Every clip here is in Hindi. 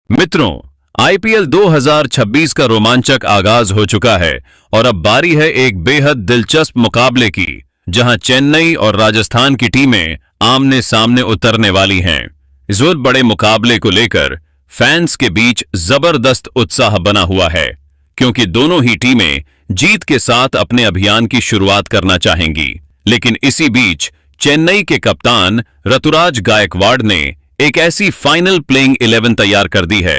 मित्रों, आईपीएल 2026 का रोमांचक आगाज हो चुका है और अब बारी है एक बेहद दिलचस्प मुकाबले की, जहां चेन्नई और राजस्थान की टीमें आमने सामने उतरने वाली हैं। इस बड़े मुकाबले को लेकर फैंस के बीच जबरदस्त उत्साह बना हुआ है, क्योंकि दोनों ही टीमें जीत के साथ अपने अभियान की शुरुआत करना चाहेंगी। लेकिन इसी बीच चेन्नई के कप्तान ऋतुराज गायकवाड़ ने एक ऐसी फाइनल प्लेइंग 11 तैयार कर दी है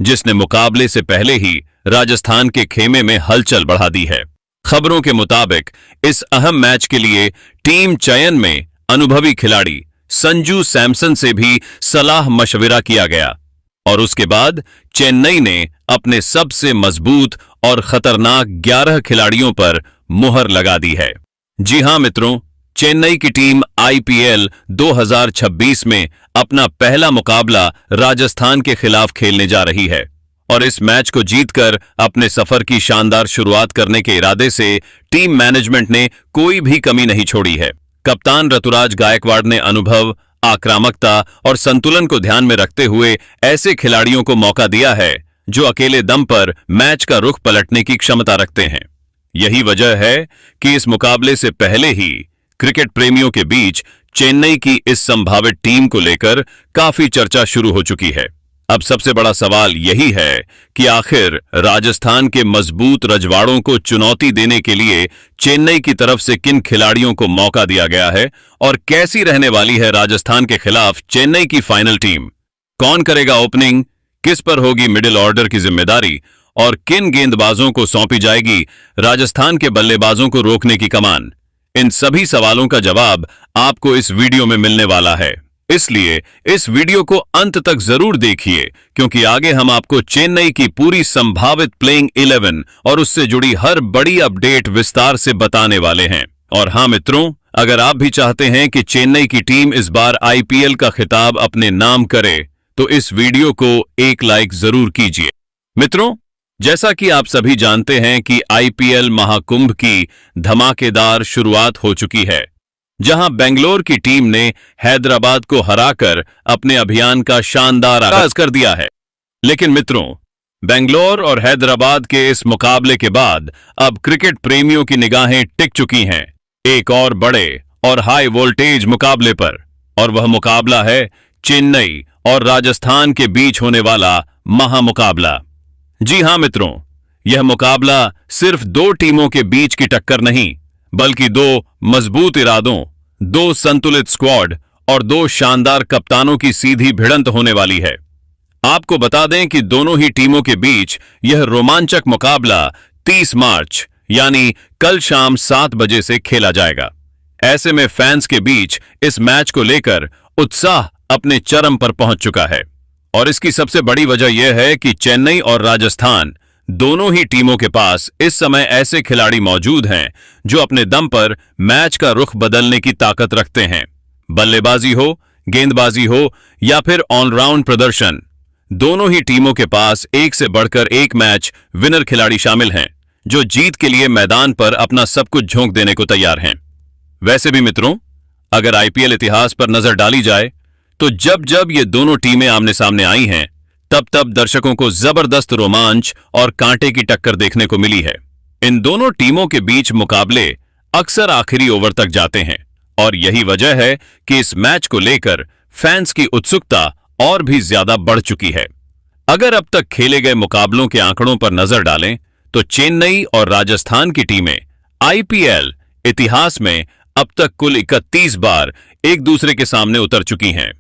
जिसने मुकाबले से पहले ही राजस्थान के खेमे में हलचल बढ़ा दी है। खबरों के मुताबिक इस अहम मैच के लिए टीम चयन में अनुभवी खिलाड़ी संजू सैमसन से भी सलाह मशविरा किया गया और उसके बाद चेन्नई ने अपने सबसे मजबूत और खतरनाक 11 खिलाड़ियों पर मुहर लगा दी है। जी हां मित्रों, चेन्नई की टीम आईपीएल 2026 में अपना पहला मुकाबला राजस्थान के खिलाफ खेलने जा रही है और इस मैच को जीतकर अपने सफर की शानदार शुरुआत करने के इरादे से टीम मैनेजमेंट ने कोई भी कमी नहीं छोड़ी है। कप्तान ऋतुराज गायकवाड़ ने अनुभव, आक्रामकता और संतुलन को ध्यान में रखते हुए ऐसे खिलाड़ियों को मौका दिया है जो अकेले दम पर मैच का रुख पलटने की क्षमता रखते हैं। यही वजह है कि इस मुकाबले से पहले ही क्रिकेट प्रेमियों के बीच चेन्नई की इस संभावित टीम को लेकर काफी चर्चा शुरू हो चुकी है। अब सबसे बड़ा सवाल यही है कि आखिर राजस्थान के मजबूत रजवाड़ों को चुनौती देने के लिए चेन्नई की तरफ से किन खिलाड़ियों को मौका दिया गया है और कैसी रहने वाली है राजस्थान के खिलाफ चेन्नई की फाइनल टीम। कौन करेगा ओपनिंग, किस पर होगी मिडिल ऑर्डर की जिम्मेदारी और किन गेंदबाजों को सौंपी जाएगी राजस्थान के बल्लेबाजों को रोकने की कमान। इन सभी सवालों का जवाब आपको इस वीडियो में मिलने वाला है, इसलिए इस वीडियो को अंत तक जरूर देखिए, क्योंकि आगे हम आपको चेन्नई की पूरी संभावित प्लेइंग 11 और उससे जुड़ी हर बड़ी अपडेट विस्तार से बताने वाले हैं। और हां मित्रों, अगर आप भी चाहते हैं कि चेन्नई की टीम इस बार आईपीएल का खिताब अपने नाम करे तो इस वीडियो को एक लाइक जरूर कीजिए। मित्रों, जैसा कि आप सभी जानते हैं कि आईपीएल महाकुंभ की धमाकेदार शुरुआत हो चुकी है, जहां बेंगलोर की टीम ने हैदराबाद को हराकर अपने अभियान का शानदार आगाज कर दिया है। लेकिन मित्रों, बेंगलोर और हैदराबाद के इस मुकाबले के बाद अब क्रिकेट प्रेमियों की निगाहें टिक चुकी हैं एक और बड़े और हाई वोल्टेज मुकाबले पर, और वह मुकाबला है चेन्नई और राजस्थान के बीच होने वाला महामुकाबला। जी हां मित्रों, यह मुकाबला सिर्फ दो टीमों के बीच की टक्कर नहीं, बल्कि दो मजबूत इरादों, दो संतुलित स्क्वाड और दो शानदार कप्तानों की सीधी भिड़ंत होने वाली है। आपको बता दें कि दोनों ही टीमों के बीच यह रोमांचक मुकाबला 30 मार्च यानी कल शाम 7 बजे से खेला जाएगा। ऐसे में फैंस के बीच इस मैच को लेकर उत्साह अपने चरम पर पहुंच चुका है और इसकी सबसे बड़ी वजह यह है कि चेन्नई और राजस्थान दोनों ही टीमों के पास इस समय ऐसे खिलाड़ी मौजूद हैं जो अपने दम पर मैच का रुख बदलने की ताकत रखते हैं। बल्लेबाजी हो, गेंदबाजी हो या फिर ऑलराउंड प्रदर्शन, दोनों ही टीमों के पास एक से बढ़कर एक मैच विनर खिलाड़ी शामिल हैं जो जीत के लिए मैदान पर अपना सब कुछ झोंक देने को तैयार हैं। वैसे भी मित्रों, अगर आईपीएल इतिहास पर नजर डाली जाए तो जब जब ये दोनों टीमें आमने सामने आई हैं, तब तब दर्शकों को जबरदस्त रोमांच और कांटे की टक्कर देखने को मिली है। इन दोनों टीमों के बीच मुकाबले अक्सर आखिरी ओवर तक जाते हैं और यही वजह है कि इस मैच को लेकर फैंस की उत्सुकता और भी ज्यादा बढ़ चुकी है। अगर अब तक खेले गए मुकाबलों के आंकड़ों पर नजर डालें तो चेन्नई और राजस्थान की टीमें आईपीएल इतिहास में अब तक कुल 31 बार एक दूसरे के सामने उतर चुकी हैं।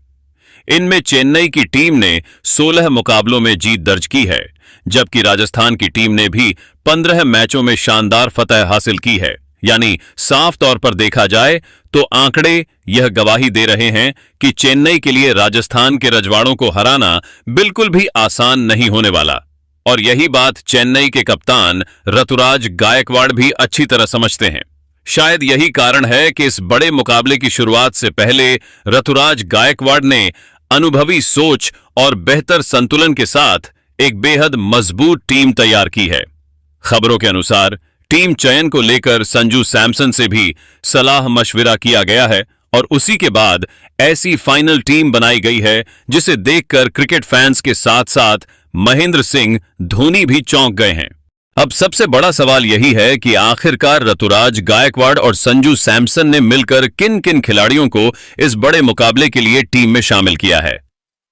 इनमें चेन्नई की टीम ने 16 मुकाबलों में जीत दर्ज की है, जबकि राजस्थान की टीम ने भी 15 मैचों में शानदार फतह हासिल की है। यानी साफ तौर पर देखा जाए तो आंकड़े यह गवाही दे रहे हैं कि चेन्नई के लिए राजस्थान के रजवाड़ों को हराना बिल्कुल भी आसान नहीं होने वाला। और यही बात चेन्नई के कप्तान ऋतुराज गायकवाड़ भी अच्छी तरह समझते हैं। शायद यही कारण है कि इस बड़े मुकाबले की शुरुआत से पहले ऋतुराज गायकवाड़ ने अनुभवी सोच और बेहतर संतुलन के साथ एक बेहद मजबूत टीम तैयार की है। खबरों के अनुसार टीम चयन को लेकर संजू सैमसन से भी सलाह मशविरा किया गया है और उसी के बाद ऐसी फाइनल टीम बनाई गई है जिसे देखकर क्रिकेट फैंस के साथ साथ महेंद्र सिंह धोनी भी चौंक गए हैं। अब सबसे बड़ा सवाल यही है कि आखिरकार ऋतुराज गायकवाड़ और संजू सैमसन ने मिलकर किन किन खिलाड़ियों को इस बड़े मुकाबले के लिए टीम में शामिल किया है।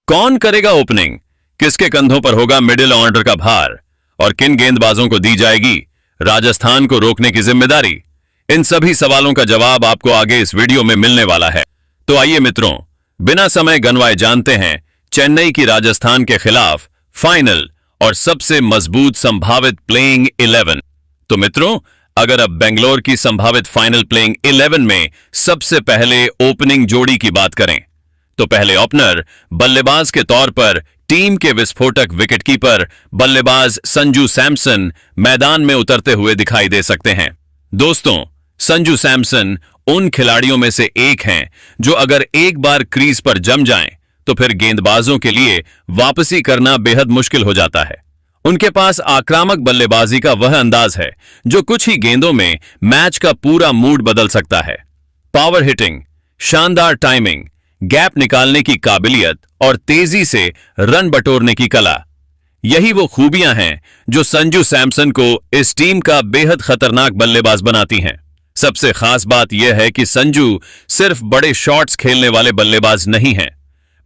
कौन करेगा ओपनिंग, किसके कंधों पर होगा मिडिल ऑर्डर का भार और किन गेंदबाजों को दी जाएगी राजस्थान को रोकने की जिम्मेदारी। इन सभी सवालों का जवाब आपको आगे इस वीडियो में मिलने वाला है। तो आइए मित्रों, बिना समय गंवाए जानते हैं चेन्नई की राजस्थान के खिलाफ फाइनल और सबसे मजबूत संभावित प्लेइंग 11। तो मित्रों, अगर अब बेंगलोर की संभावित फाइनल प्लेइंग 11 में सबसे पहले ओपनिंग जोड़ी की बात करें तो पहले ओपनर बल्लेबाज के तौर पर टीम के विस्फोटक विकेटकीपर बल्लेबाज संजू सैमसन मैदान में उतरते हुए दिखाई दे सकते हैं। दोस्तों, संजू सैमसन उन खिलाड़ियों में से एक हैं जो अगर एक बार क्रीज पर जम जाएं तो फिर गेंदबाजों के लिए वापसी करना बेहद मुश्किल हो जाता है। उनके पास आक्रामक बल्लेबाजी का वह अंदाज है जो कुछ ही गेंदों में मैच का पूरा मूड बदल सकता है। पावर हिटिंग, शानदार टाइमिंग, गैप निकालने की काबिलियत और तेजी से रन बटोरने की कला, यही वो खूबियां हैं जो संजू सैमसन को इस टीम का बेहद खतरनाक बल्लेबाज बनाती हैं। सबसे खास बात यह है कि संजू सिर्फ बड़े शॉट्स खेलने वाले बल्लेबाज नहीं हैं,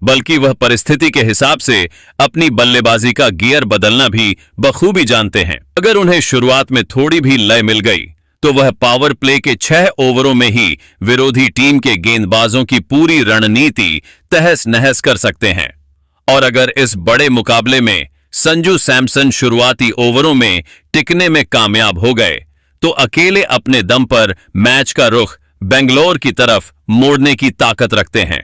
बल्कि वह परिस्थिति के हिसाब से अपनी बल्लेबाजी का गियर बदलना भी बखूबी जानते हैं। अगर उन्हें शुरुआत में थोड़ी भी लय मिल गई तो वह पावर प्ले के 6 ओवरों में ही विरोधी टीम के गेंदबाजों की पूरी रणनीति तहस नहस कर सकते हैं। और अगर इस बड़े मुकाबले में संजू सैमसन शुरुआती ओवरों में टिकने में कामयाब हो गए तो अकेले अपने दम पर मैच का रुख बेंगलोर की तरफ मोड़ने की ताकत रखते हैं।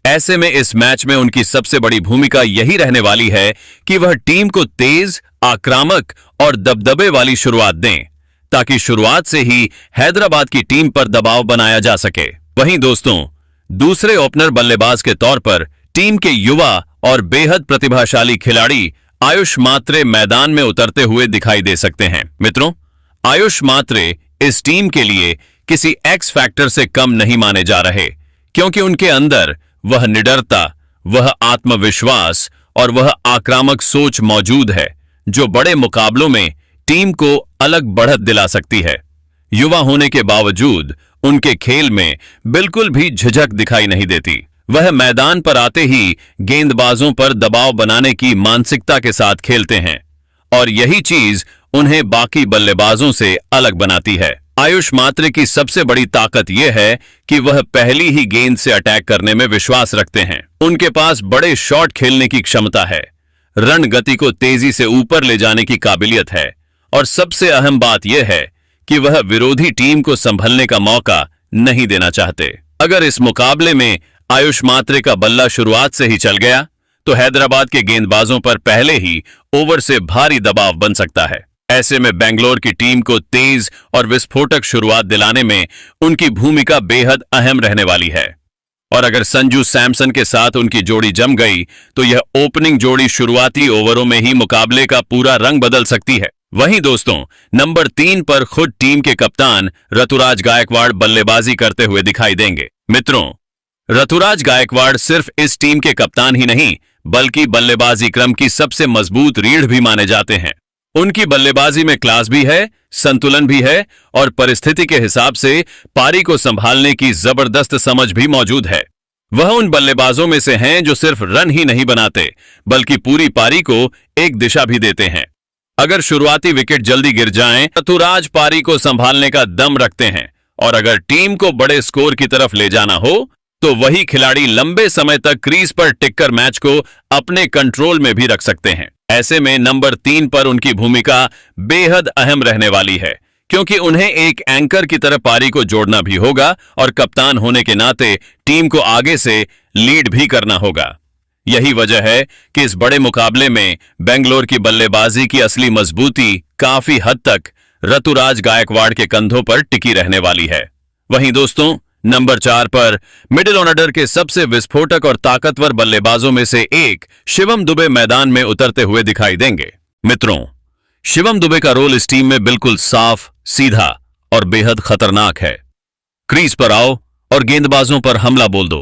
ऐसे में इस मैच में उनकी सबसे बड़ी भूमिका यही रहने वाली है कि वह टीम को तेज, आक्रामक और दबदबे वाली शुरुआत दें ताकि शुरुआत से ही हैदराबाद की टीम पर दबाव बनाया जा सके। वहीं दोस्तों, दूसरे ओपनर बल्लेबाज के तौर पर टीम के युवा और बेहद प्रतिभाशाली खिलाड़ी आयुष मात्रे मैदान में उतरते हुए दिखाई दे सकते हैं। मित्रों, आयुष मात्रे इस टीम के लिए किसी एक्स फैक्टर से कम नहीं माने जा रहे, क्योंकि उनके अंदर वह निडरता, वह आत्मविश्वास और वह आक्रामक सोच मौजूद है जो बड़े मुकाबलों में टीम को अलग बढ़त दिला सकती है। युवा होने के बावजूद उनके खेल में बिल्कुल भी झिझक दिखाई नहीं देती। वह मैदान पर आते ही गेंदबाजों पर दबाव बनाने की मानसिकता के साथ खेलते हैं और यही चीज उन्हें बाकी बल्लेबाजों से अलग बनाती है। आयुष मात्रे की सबसे बड़ी ताकत यह है कि वह पहली ही गेंद से अटैक करने में विश्वास रखते हैं। उनके पास बड़े शॉट खेलने की क्षमता है, रन गति को तेजी से ऊपर ले जाने की काबिलियत है और सबसे अहम बात यह है कि वह विरोधी टीम को संभलने का मौका नहीं देना चाहते। अगर इस मुकाबले में आयुष मात्रे का बल्ला शुरुआत से ही चल गया तो हैदराबाद के गेंदबाजों पर पहले ही ओवर से भारी दबाव बन सकता है। ऐसे में बेंगलोर की टीम को तेज और विस्फोटक शुरुआत दिलाने में उनकी भूमिका बेहद अहम रहने वाली है। और अगर संजू सैमसन के साथ उनकी जोड़ी जम गई तो यह ओपनिंग जोड़ी शुरुआती ओवरों में ही मुकाबले का पूरा रंग बदल सकती है। वहीं दोस्तों, नंबर 3 पर खुद टीम के कप्तान ऋतुराज गायकवाड़ बल्लेबाजी करते हुए दिखाई देंगे। मित्रों, ऋतुराज गायकवाड़ सिर्फ इस टीम के कप्तान ही नहीं बल्कि बल्लेबाजी क्रम की सबसे मजबूत रीढ़ भी माने जाते हैं। उनकी बल्लेबाजी में क्लास भी है, संतुलन भी है और परिस्थिति के हिसाब से पारी को संभालने की जबरदस्त समझ भी मौजूद है। वह उन बल्लेबाजों में से हैं जो सिर्फ रन ही नहीं बनाते बल्कि पूरी पारी को एक दिशा भी देते हैं। अगर शुरुआती विकेट जल्दी गिर जाएं, ऋतुराज पारी को संभालने का दम रखते हैं और अगर टीम को बड़े स्कोर की तरफ ले जाना हो तो वही खिलाड़ी लंबे समय तक क्रीज पर टिककर मैच को अपने कंट्रोल में भी रख सकते हैं। ऐसे में नंबर 3 पर उनकी भूमिका बेहद अहम रहने वाली है, क्योंकि उन्हें एक एंकर की तरह पारी को जोड़ना भी होगा और कप्तान होने के नाते टीम को आगे से लीड भी करना होगा। यही वजह है कि इस बड़े मुकाबले में बेंगलोर की बल्लेबाजी की असली मजबूती काफी हद तक ऋतुराज गायकवाड़ के कंधों पर टिकी रहने वाली है। वहीं दोस्तों, नंबर 4 पर मिडिल ऑर्डर के सबसे विस्फोटक और ताकतवर बल्लेबाजों में से एक शिवम दुबे मैदान में उतरते हुए दिखाई देंगे। मित्रों, शिवम दुबे का रोल इस टीम में बिल्कुल साफ, सीधा और बेहद खतरनाक है। क्रीज पर आओ और गेंदबाजों पर हमला बोल दो।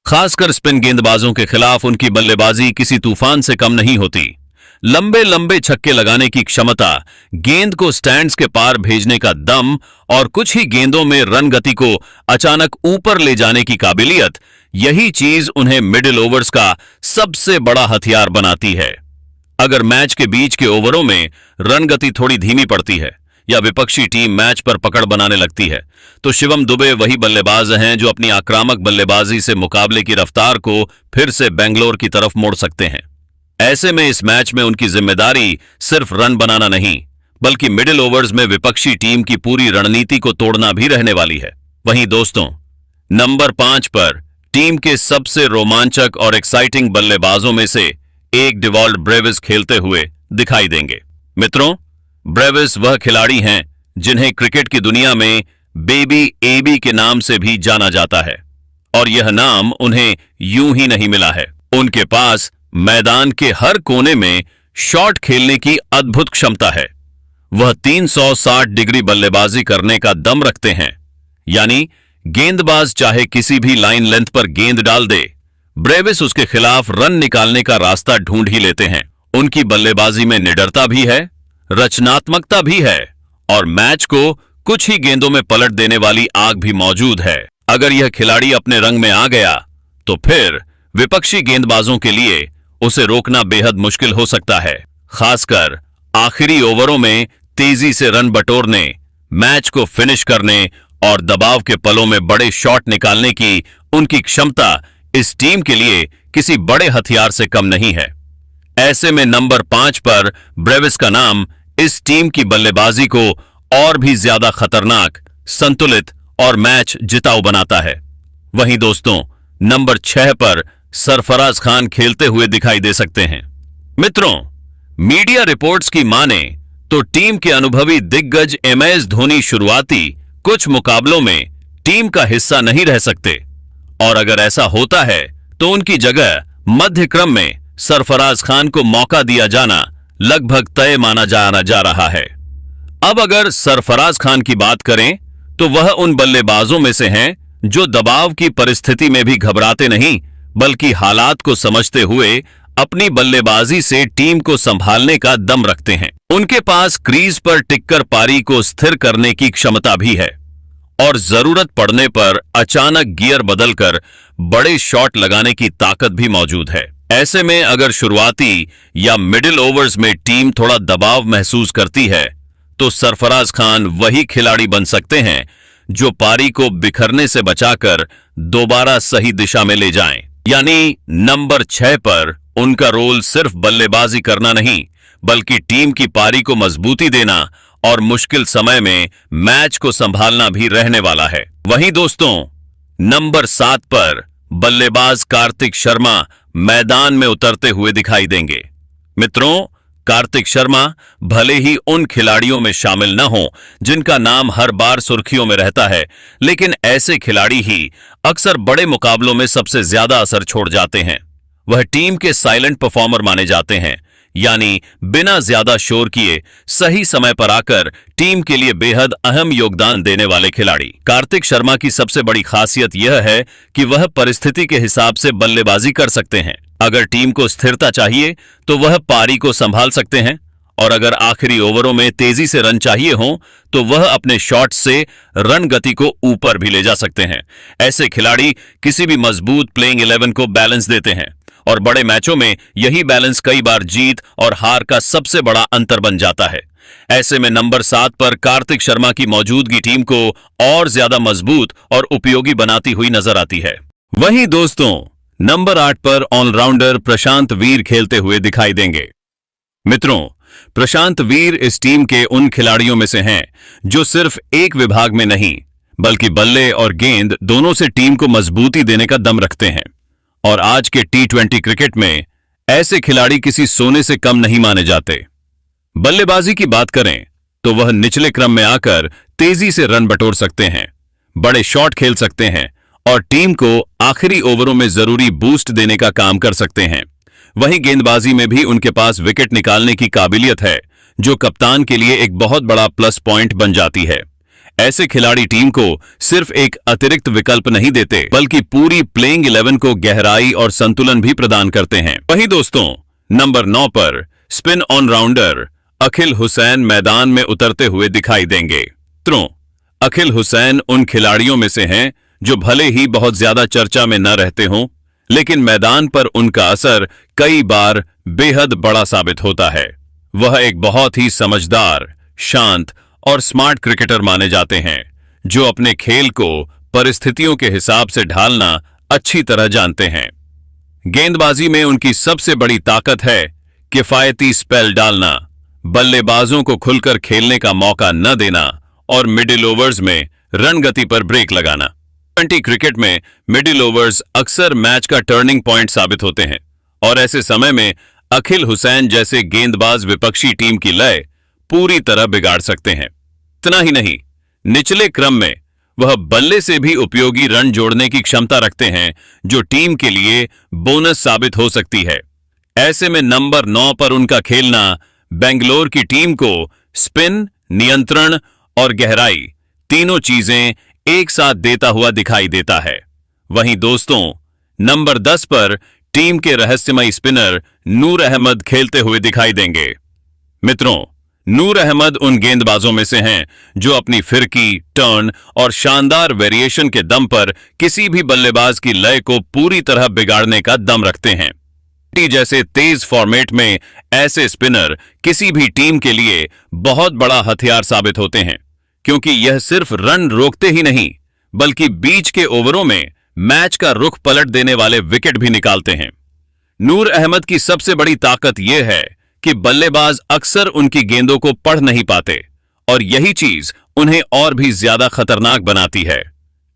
खासकर स्पिन गेंदबाजों के खिलाफ उनकी बल्लेबाजी किसी तूफान से कम नहीं होती। लंबे लंबे छक्के लगाने की क्षमता, गेंद को स्टैंड्स के पार भेजने का दम और कुछ ही गेंदों में रन गति को अचानक ऊपर ले जाने की काबिलियत, यही चीज उन्हें मिडिल ओवर्स का सबसे बड़ा हथियार बनाती है। अगर मैच के बीच के ओवरों में रन गति थोड़ी धीमी पड़ती है या विपक्षी टीम मैच पर पकड़ बनाने लगती है, तो शिवम दुबे वही बल्लेबाज हैं जो अपनी आक्रामक बल्लेबाजी से मुकाबले की रफ्तार को फिर से बेंगलोर की तरफ मोड़ सकते हैं। ऐसे में इस मैच में उनकी जिम्मेदारी सिर्फ रन बनाना नहीं, बल्कि मिडिल ओवर्स में विपक्षी टीम की पूरी रणनीति को तोड़ना भी रहने वाली है। वहीं दोस्तों, नंबर 5 पर टीम के सबसे रोमांचक और एक्साइटिंग बल्लेबाजों में से एक डिवॉल्ट ब्रेविस खेलते हुए दिखाई देंगे। मित्रों, ब्रेविस वह खिलाड़ी हैं जिन्हें क्रिकेट की दुनिया में बेबी एबी के नाम से भी जाना जाता है, और यह नाम उन्हें यूं ही नहीं मिला है। उनके पास मैदान के हर कोने में शॉट खेलने की अद्भुत क्षमता है। वह 360 डिग्री बल्लेबाजी करने का दम रखते हैं, यानी गेंदबाज चाहे किसी भी लाइन लेंथ पर गेंद डाल दे, ब्रेविस उसके खिलाफ रन निकालने का रास्ता ढूंढ ही लेते हैं। उनकी बल्लेबाजी में निडरता भी है, रचनात्मकता भी है और मैच को कुछ ही गेंदों में पलट देने वाली आग भी मौजूद है। अगर यह खिलाड़ी अपने रंग में आ गया तो फिर विपक्षी गेंदबाजों के लिए उसे रोकना बेहद मुश्किल हो सकता है। खासकर आखिरी ओवरों में तेजी से रन बटोरने, मैच को फिनिश करने और दबाव के पलों में बड़े शॉट निकालने की उनकी क्षमता इस टीम के लिए किसी बड़े हथियार से कम नहीं है। ऐसे में नंबर 5 पर ब्रेविस का नाम इस टीम की बल्लेबाजी को और भी ज्यादा खतरनाक, संतुलित और मैच जिताऊ बनाता है। वहीं दोस्तों, नंबर 6 पर सरफराज खान खेलते हुए दिखाई दे सकते हैं। मित्रों, मीडिया रिपोर्ट्स की माने तो टीम के अनुभवी दिग्गज MS धोनी शुरुआती कुछ मुकाबलों में टीम का हिस्सा नहीं रह सकते, और अगर ऐसा होता है तो उनकी जगह मध्य क्रम में सरफराज खान को मौका दिया जाना लगभग तय माना जा रहा है। अब अगर सरफराज खान की बात करें तो वह उन बल्लेबाजों में से हैं जो दबाव की परिस्थिति में भी घबराते नहीं, बल्कि हालात को समझते हुए अपनी बल्लेबाजी से टीम को संभालने का दम रखते हैं। उनके पास क्रीज पर टिककर पारी को स्थिर करने की क्षमता भी है और जरूरत पड़ने पर अचानक गियर बदलकर बड़े शॉट लगाने की ताकत भी मौजूद है। ऐसे में अगर शुरुआती या मिडिल ओवर्स में टीम थोड़ा दबाव महसूस करती है तो सरफराज खान वही खिलाड़ी बन सकते हैं जो पारी को बिखरने से बचाकर दोबारा सही दिशा में ले जाएं। यानी नंबर 6 पर उनका रोल सिर्फ बल्लेबाजी करना नहीं, बल्कि टीम की पारी को मजबूती देना और मुश्किल समय में मैच को संभालना भी रहने वाला है। वहीं दोस्तों, नंबर 7 पर बल्लेबाज कार्तिक शर्मा मैदान में उतरते हुए दिखाई देंगे। मित्रों, कार्तिक शर्मा भले ही उन खिलाड़ियों में शामिल न हो जिनका नाम हर बार सुर्खियों में रहता है, लेकिन ऐसे खिलाड़ी ही अक्सर बड़े मुकाबलों में सबसे ज्यादा असर छोड़ जाते हैं। वह टीम के साइलेंट परफॉर्मर माने जाते हैं, यानी बिना ज्यादा शोर किए सही समय पर आकर टीम के लिए बेहद अहम योगदान देने वाले खिलाड़ी। कार्तिक शर्मा की सबसे बड़ी खासियत यह है कि वह परिस्थिति के हिसाब से बल्लेबाजी कर सकते हैं। अगर टीम को स्थिरता चाहिए तो वह पारी को संभाल सकते हैं, और अगर आखिरी ओवरों में तेजी से रन चाहिए हों तो वह अपने शॉट से रन गति को ऊपर भी ले जा सकते हैं। ऐसे खिलाड़ी किसी भी मजबूत प्लेइंग 11 को बैलेंस देते हैं, और बड़े मैचों में यही बैलेंस कई बार जीत और हार का सबसे बड़ा अंतर बन जाता है। ऐसे में नंबर 7 पर कार्तिक शर्मा की मौजूदगी टीम को और ज्यादा मजबूत और उपयोगी बनाती हुई नजर आती है। वहीं दोस्तों, नंबर 8 पर ऑलराउंडर प्रशांत वीर खेलते हुए दिखाई देंगे। मित्रों, प्रशांत वीर इस टीम के उन खिलाड़ियों में से हैं जो सिर्फ एक विभाग में नहीं, बल्कि बल्ले और गेंद दोनों से टीम को मजबूती देने का दम रखते हैं। और आज के T20 क्रिकेट में ऐसे खिलाड़ी किसी सोने से कम नहीं माने जाते। बल्लेबाजी की बात करें तो वह निचले क्रम में आकर तेजी से रन बटोर सकते हैं, बड़े शॉट खेल सकते हैं और टीम को आखिरी ओवरों में जरूरी बूस्ट देने का काम कर सकते हैं। वहीं गेंदबाजी में भी उनके पास विकेट निकालने की काबिलियत है, जो कप्तान के लिए एक बहुत बड़ा प्लस पॉइंट बन जाती है। ऐसे खिलाड़ी टीम को सिर्फ एक अतिरिक्त विकल्प नहीं देते, बल्कि पूरी प्लेइंग 11 को गहराई और संतुलन भी प्रदान करते हैं। वहीं दोस्तों, नंबर 9 पर स्पिन ऑलराउंडर अखिल हुसैन मैदान में उतरते हुए दिखाई देंगे। अखिल हुसैन उन खिलाड़ियों में से हैं जो भले ही बहुत ज्यादा चर्चा में न रहते हों, लेकिन मैदान पर उनका असर कई बार बेहद बड़ा साबित होता है। वह एक बहुत ही समझदार, शांत और स्मार्ट क्रिकेटर माने जाते हैं, जो अपने खेल को परिस्थितियों के हिसाब से ढालना अच्छी तरह जानते हैं। गेंदबाजी में उनकी सबसे बड़ी ताकत है किफायती स्पेल डालना, बल्लेबाजों को खुलकर खेलने का मौका न देना और मिडिल ओवर्स में रन गति पर ब्रेक लगाना। टी20 क्रिकेट में मिडिल ओवर्स अक्सर मैच का टर्निंग पॉइंट साबित होते हैं और ऐसे समय में अखिल हुसैन जैसे गेंदबाज विपक्षी टीम की लय पूरी तरह बिगाड़ सकते हैं। इतना ही नहीं, निचले क्रम में वह बल्ले से भी उपयोगी रन जोड़ने की क्षमता रखते हैं, जो टीम के लिए बोनस साबित हो सकती है। ऐसे में नंबर 9 पर उनका खेलना बेंगलोर की टीम को स्पिन, नियंत्रण और गहराई तीनों चीजें एक साथ देता हुआ दिखाई देता है। वहीं दोस्तों, नंबर 10 पर टीम के रहस्यमयी स्पिनर नूर अहमद खेलते हुए दिखाई देंगे। मित्रों, नूर अहमद उन गेंदबाजों में से हैं जो अपनी फिरकी, टर्न और शानदार वेरिएशन के दम पर किसी भी बल्लेबाज की लय को पूरी तरह बिगाड़ने का दम रखते हैं। जैसे तेज फॉर्मेट में ऐसे स्पिनर किसी भी टीम के लिए बहुत बड़ा हथियार साबित होते हैं, क्योंकि यह सिर्फ रन रोकते ही नहीं, बल्कि बीच के ओवरों में मैच का रुख पलट देने वाले विकेट भी निकालते हैं। नूर अहमद की सबसे बड़ी ताकत यह है कि बल्लेबाज अक्सर उनकी गेंदों को पढ़ नहीं पाते और यही चीज उन्हें और भी ज्यादा खतरनाक बनाती है।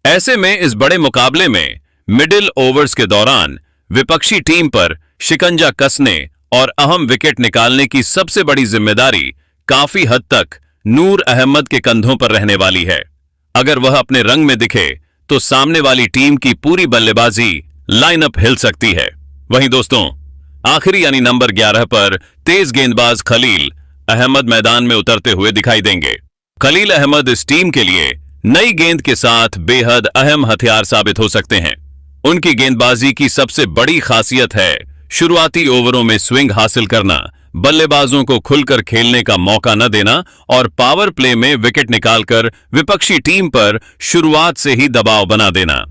ऐसे में इस बड़े मुकाबले में मिडिल ओवर्स के दौरान विपक्षी टीम पर शिकंजा कसने और अहम विकेट निकालने की सबसे बड़ी जिम्मेदारी काफी हद तक नूर अहमद के कंधों पर रहने वाली है। अगर वह अपने रंग में दिखे तो सामने वाली टीम की पूरी बल्लेबाजी लाइनअप हिल सकती है। वहीं दोस्तों, आखिरी यानी नंबर 11 पर तेज गेंदबाज खलील अहमद मैदान में उतरते हुए दिखाई देंगे। खलील अहमद इस टीम के लिए नई गेंद के साथ बेहद अहम हथियार साबित हो सकते हैं। उनकी गेंदबाजी की सबसे बड़ी खासियत है शुरुआती ओवरों में स्विंग हासिल करना, बल्लेबाजों को खुलकर खेलने का मौका न देना और पावर प्ले में विकेट निकालकर विपक्षी टीम पर शुरुआत से ही दबाव बना देना।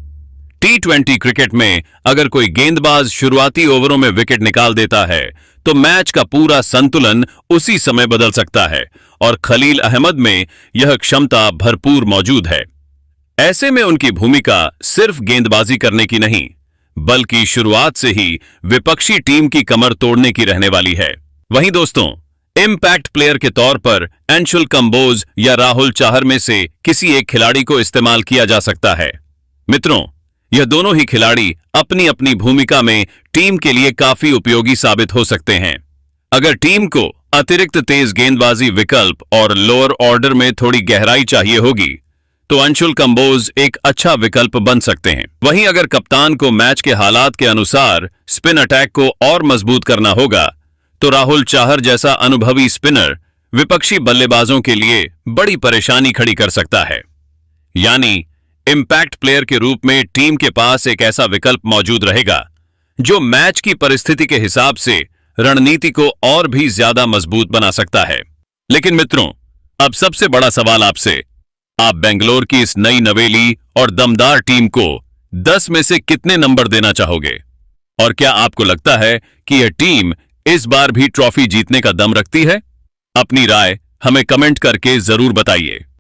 टी20 क्रिकेट में अगर कोई गेंदबाज शुरुआती ओवरों में विकेट निकाल देता है तो मैच का पूरा संतुलन उसी समय बदल सकता है और खलील अहमद में यह क्षमता भरपूर मौजूद है। ऐसे में उनकी भूमिका सिर्फ गेंदबाजी करने की नहीं, बल्कि शुरुआत से ही विपक्षी टीम की कमर तोड़ने की रहने वाली है। वहीं दोस्तों, इंपैक्ट प्लेयर के तौर पर एंशुल कंबोज या राहुल चाहर में से किसी एक खिलाड़ी को इस्तेमाल किया जा सकता है। मित्रों, यह दोनों ही खिलाड़ी अपनी अपनी भूमिका में टीम के लिए काफी उपयोगी साबित हो सकते हैं। अगर टीम को अतिरिक्त तेज गेंदबाजी विकल्प और लोअर ऑर्डर में थोड़ी गहराई चाहिए होगी तो अंशुल कंबोज एक अच्छा विकल्प बन सकते हैं। वहीं अगर कप्तान को मैच के हालात के अनुसार स्पिन अटैक को और मजबूत करना होगा तो राहुल चाहर जैसा अनुभवी स्पिनर विपक्षी बल्लेबाजों के लिए बड़ी परेशानी खड़ी कर सकता है। यानी इंपैक्ट प्लेयर के रूप में टीम के पास एक ऐसा विकल्प मौजूद रहेगा जो मैच की परिस्थिति के हिसाब से रणनीति को और भी ज्यादा मजबूत बना सकता है। लेकिन मित्रों, अब सबसे बड़ा सवाल आपसे, आप बेंगलोर की इस नई नवेली और दमदार टीम को 10 में से कितने नंबर देना चाहोगे? और क्या आपको लगता है कि यह टीम इस बार भी ट्रॉफी जीतने का दम रखती है? अपनी राय हमें कमेंट करके जरूर बताइए।